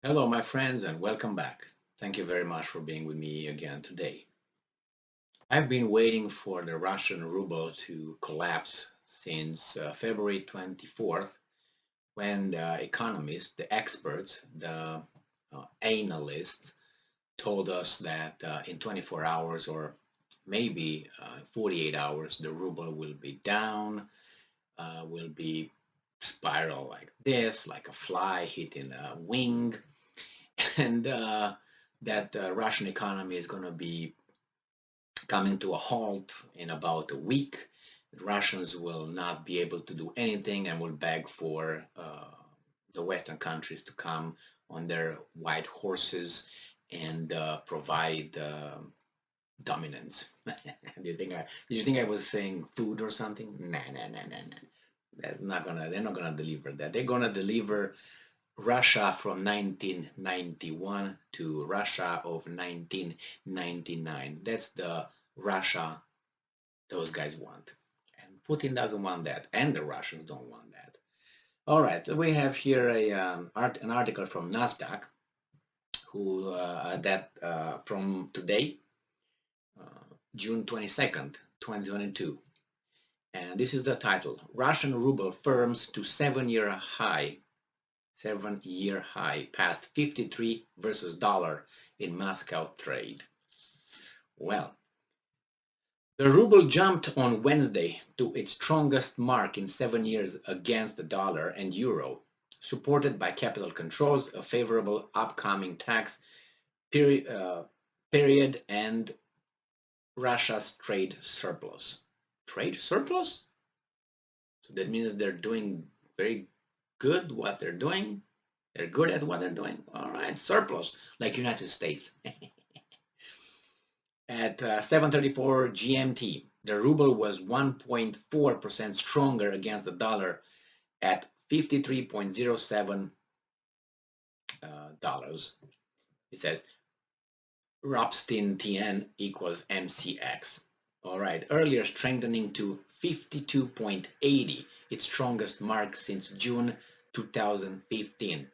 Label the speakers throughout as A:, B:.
A: Hello, my friends, and welcome back. Thank you very much for being with me again today. I've been waiting for the Russian ruble to collapse since February 24th, when the economists, the experts, the analysts told us that in 24 hours or maybe 48 hours, the ruble will be down, will be spiral like this, like a fly hitting a wing, and that the Russian economy is going to be coming to a halt in about a week. The Russians will not be able to do anything and will beg for the Western countries to come on their white horses and provide dominance. Did you think I was saying food or something? Nah, nah, nah, nah, nah. That's not gonna. They're not gonna deliver that. They're gonna deliver Russia from 1991 to Russia of 1999. That's the Russia those guys want. And Putin doesn't want that, and the Russians don't want that. All right, we have here an article from NASDAQ, who that from today, June 22nd, 2022. And this is the title: Russian ruble firms to 7-year high, past 53 versus dollar in Moscow trade. Well, the ruble jumped on Wednesday to its strongest mark in 7 years against the dollar and euro, supported by capital controls, a favorable upcoming tax period, and Russia's trade surplus. Trade surplus? So that means they're doing very good what they're doing. They're good at what they're doing. All right, surplus, like United States. At 7:34 GMT, the ruble was 1.4% stronger against the dollar at 53.07 dollars. It says Ropsten TN equals MCX. All right, earlier strengthening to 52.80, its strongest mark since June 2015.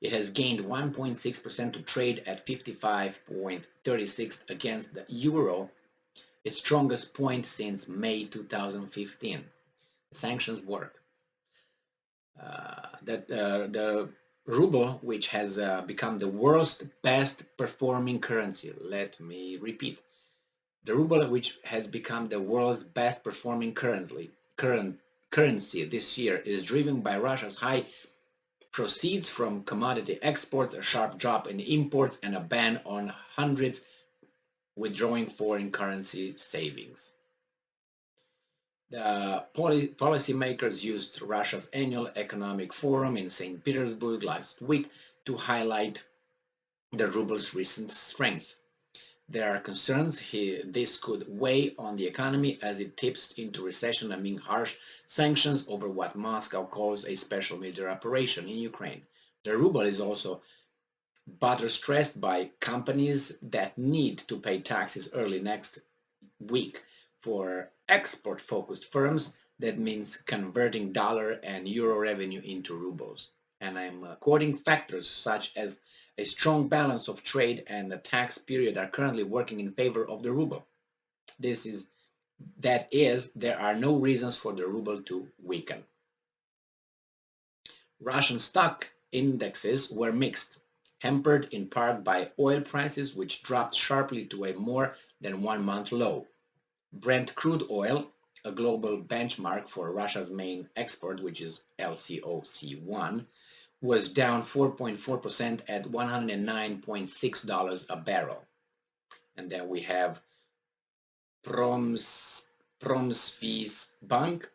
A: It has gained 1.6% to trade at 55.36 against the euro, its strongest point since May 2015. The sanctions work. The ruble, which has become the world's best performing currency. Let me repeat. The ruble, which has become the world's best performing currency this year, is driven by Russia's high proceeds from commodity exports, a sharp drop in imports, and a ban on hundreds withdrawing foreign currency savings. The policymakers used Russia's annual economic forum in St. Petersburg last week to highlight the ruble's recent strength. There are concerns this could weigh on the economy as it tips into recession amid harsh sanctions over what Moscow calls a special military operation in Ukraine. The ruble is also butter stressed by companies that need to pay taxes early next week. For export-focused firms, that means converting dollar and euro revenue into rubles. And I'm quoting factors such as a strong balance of trade and the tax period are currently working in favor of the ruble. That is, there are no reasons for the ruble to weaken. Russian stock indexes were mixed, hampered in part by oil prices, which dropped sharply to a more than 1 month low. Brent crude oil, a global benchmark for Russia's main export, which is LCOC1, was down 4.4% at $109.6 a barrel. And then we have Promsvias Bank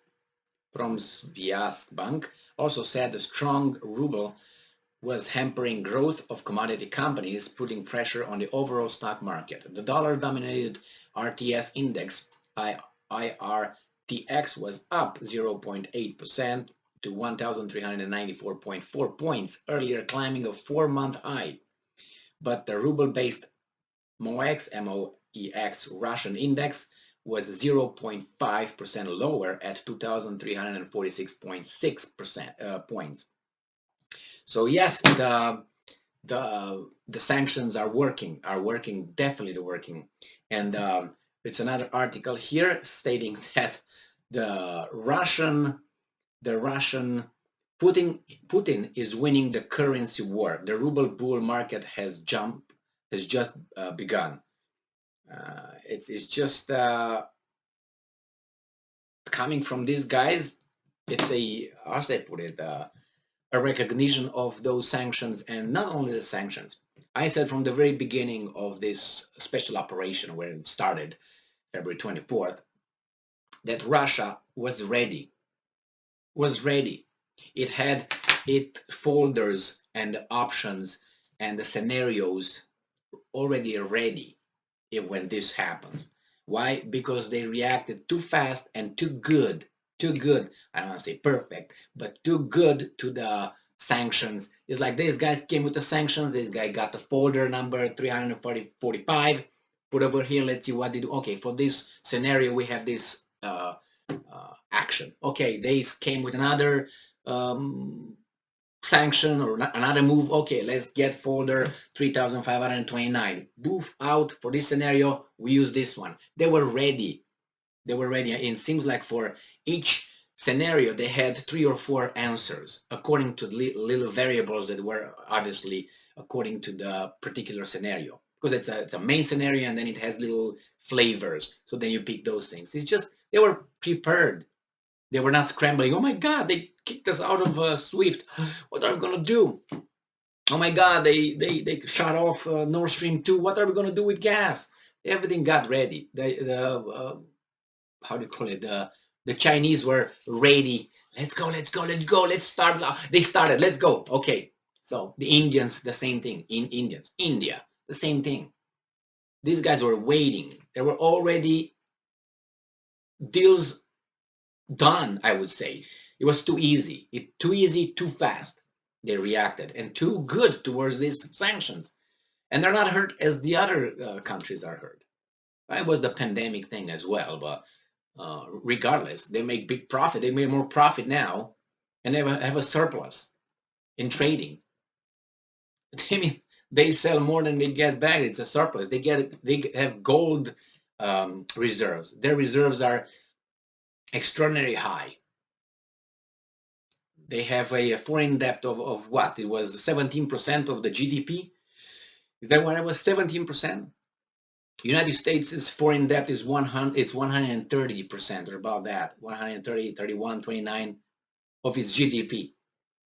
A: also said the strong ruble was hampering growth of commodity companies, putting pressure on the overall stock market. The dollar-dominated RTS index, IRTX, was up 0.8% to 1,394.4 points, earlier climbing a 4-month high. But the ruble-based MOEX Russian index was 0.5% lower at 2,346.6 points. So yes, the sanctions are working, definitely working. And it's another article here stating that the Russian Putin is winning the currency war. The ruble bull market has just begun. It's just coming from these guys. It's how should I put it, a recognition of those sanctions, and not only the sanctions. I said from the very beginning of this special operation, where it started February 24th, that Russia was ready. It had folders and options and the scenarios already ready when this happens. Why? Because they reacted too fast and too good. Too good. I don't want to say perfect, but too good to the sanctions. It's like these guys came with the sanctions. This guy got the folder number 345. Put over here. Let's see what they do. Okay, for this scenario, we have this action. Okay, they came with another sanction or another move. Okay, let's get folder 3529. Boof out for this scenario. We use this one. They were ready. And it seems like for each scenario, they had 3 or 4 answers according to little variables that were obviously according to the particular scenario. Because it's a main scenario and then it has little flavors. So then you pick those things. It's just, they were prepared. They were not scrambling. Oh my God, they kicked us out of SWIFT. What are we going to do? Oh my God, they shut off Nord Stream 2. What are we going to do with gas? Everything got ready. How do you call it? The Chinese were ready. Let's go. Let's start. They started. Let's go. Okay. So the Indians, the same thing. India, the same thing. These guys were waiting. There were already deals done, I would say. It was too easy. Too easy, too fast. They reacted, and too good towards these sanctions. And they're not hurt as the other countries are hurt. It was the pandemic thing as well, but regardless, they make big profit. They make more profit now, and they have a surplus in trading. I mean, they sell more than they get back. It's a surplus. They have gold reserves. Their reserves are extraordinarily high. They have a foreign debt of what? It was 17% of the GDP. Is that what it was? 17%. United States' foreign debt is 130% or about that. 130, 31, 29 of its GDP.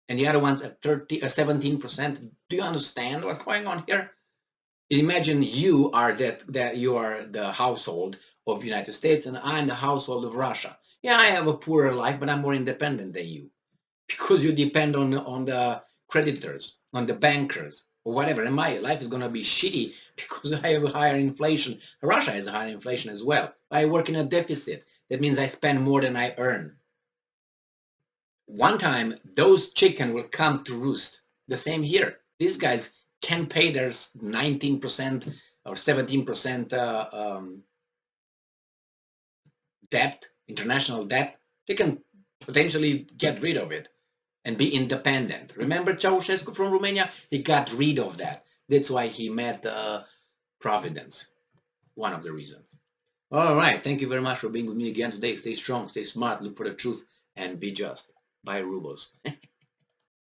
A: And the other one's at 17%. Do you understand what's going on here? Imagine you are that you are the household of United States and I'm the household of Russia. Yeah, I have a poorer life, but I'm more independent than you because you depend on the creditors, on the bankers, or whatever. And my life is going to be shitty because I have a higher inflation. Russia has a higher inflation as well. I work in a deficit. That means I spend more than I earn. One time, those chicken will come to roost. The same here. These guys can pay their 19% or 17% debt, international debt. They can potentially get rid of it and be independent. Remember Ceausescu from Romania? He got rid of that. That's why he met Providence. One of the reasons. All right. Thank you very much for being with me again today. Stay strong, stay smart, look for the truth, and be just. Bye, Rubles.